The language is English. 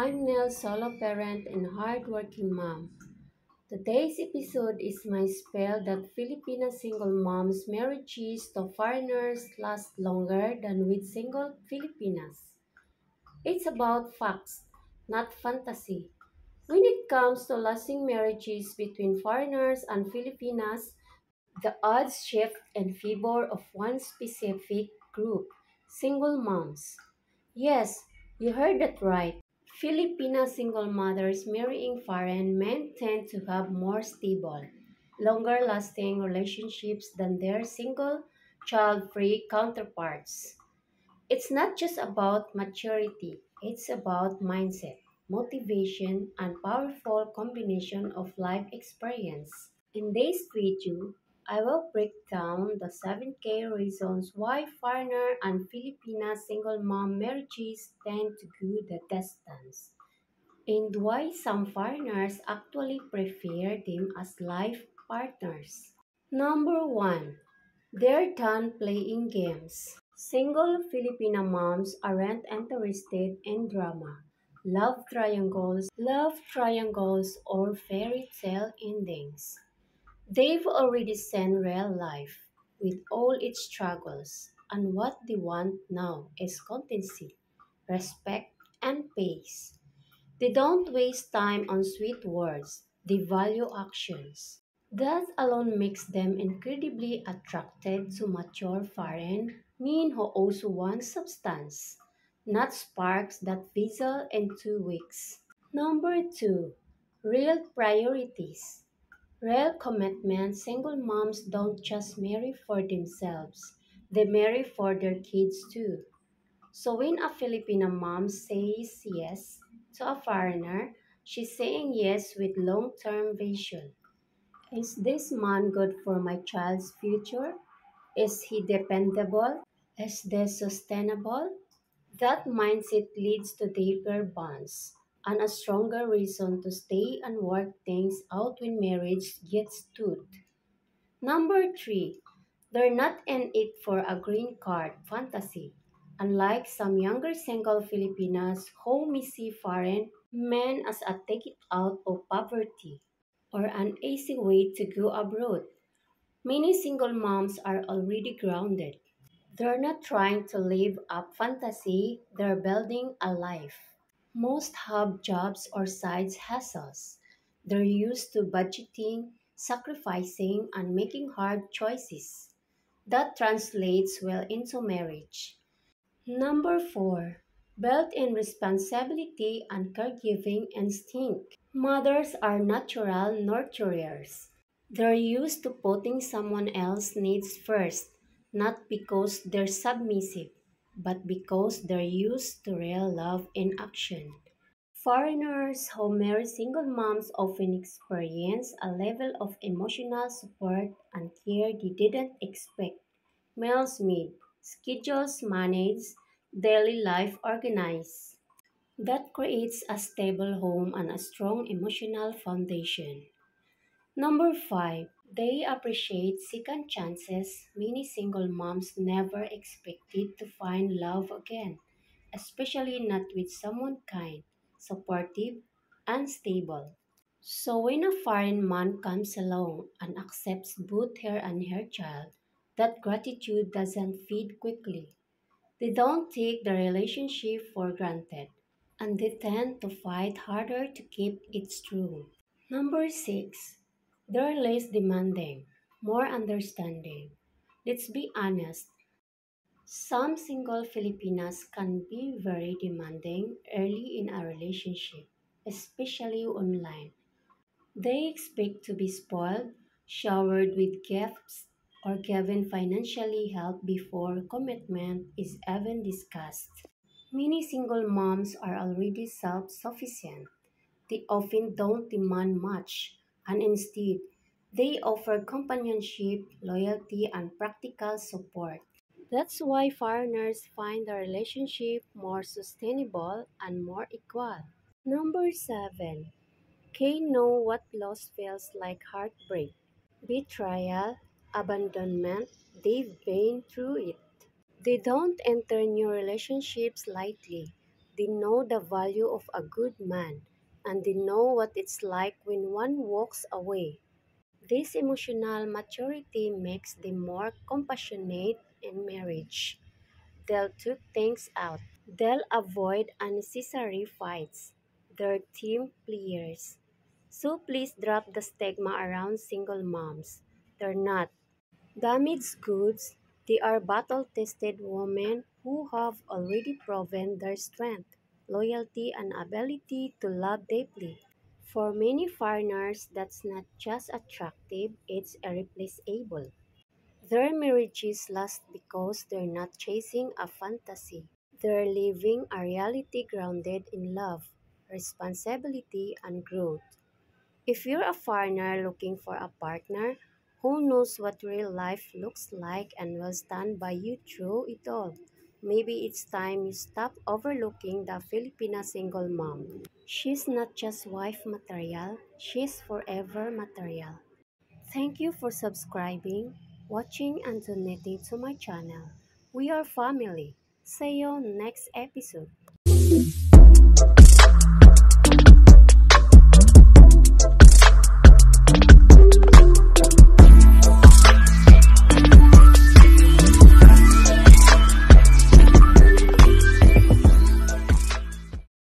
I'm Nell, solo parent and hardworking mom. Today's episode is my spell that Filipino single moms' marriages to foreigners last longer than with single Filipinas. It's about facts, not fantasy. When it comes to lasting marriages between foreigners and Filipinas, the odds shift in favor of one specific group: single moms. Yes, you heard that right. Filipina single mothers marrying foreign men tend to have more stable, longer lasting relationships than their single, child free counterparts. It's not just about maturity, it's about mindset, motivation, and powerful combination of life experience. In this video, I will break down the 7 key reasons why foreigner and Filipina single mom marriages tend to go the distance, and why some foreigners actually prefer them as life partners. Number 1. They're done playing games. Single Filipina moms aren't interested in drama, love triangles, or fairy tale endings. They've already seen real life with all its struggles, and what they want now is constancy, respect, and peace. They don't waste time on sweet words, they value actions. That alone makes them incredibly attracted to mature foreign men who also want substance, not sparks that fizzle in 2 weeks. Number 2. Real priorities. Real commitment. Single moms don't just marry for themselves, they marry for their kids too. So when a Filipino mom says yes to a foreigner, she's saying yes with long-term vision. Is this man good for my child's future? Is he dependable? Is this sustainable? That mindset leads to deeper bonds and a stronger reason to stay and work things out when marriage gets tough. Number 3, they're not in it for a green card fantasy. Unlike some younger single Filipinas who may see foreign men as a ticket out of poverty or an easy way to go abroad, many single moms are already grounded. They're not trying to live a fantasy, they're building a life. Most have jobs or side hustles. They're used to budgeting, sacrificing, and making hard choices. That translates well into marriage. Number 4. Built-in responsibility and caregiving instinct. Mothers are natural nurturers. They're used to putting someone else's needs first, not because they're submissive, but because they're used to real love in action. Foreigners who marry single moms often experience a level of emotional support and care they didn't expect. Meals made, schedules managed, daily life organized. That creates a stable home and a strong emotional foundation. Number 5, they appreciate second chances. Many single moms never expected to find love again, especially not with someone kind, supportive, and stable. So when a foreign man comes along and accepts both her and her child, that gratitude doesn't fade quickly. They don't take the relationship for granted, and they tend to fight harder to keep it true. Number 6, they're less demanding, more understanding. Let's be honest, some single Filipinas can be very demanding early in a relationship, especially online. They expect to be spoiled, showered with gifts, or given financially help before commitment is even discussed. Many single moms are already self sufficient. They often don't demand much, and instead, they offer companionship, loyalty, and practical support. That's why foreigners find the relationship more sustainable and more equal. Number 7. They know what loss feels like: heartbreak, betrayal, abandonment. They've been through it. They don't enter new relationships lightly. They know the value of a good man, and they know what it's like when one walks away. This emotional maturity makes them more compassionate in marriage. They'll talk things out. They'll avoid unnecessary fights. They're team players. So please drop the stigma around single moms. They're not damaged goods. They are battle-tested women who have already proven their strength, loyalty, and ability to love deeply. For many foreigners, that's not just attractive, it's irreplaceable. Their marriages last because they're not chasing a fantasy. They're living a reality grounded in love, responsibility, and growth. If you're a foreigner looking for a partner who knows what real life looks like and will stand by you through it all, maybe it's time you stop overlooking the Filipina single mom. She's not just wife material, she's forever material. Thank you for subscribing, watching, and donating to my channel. We are family. See you next episode.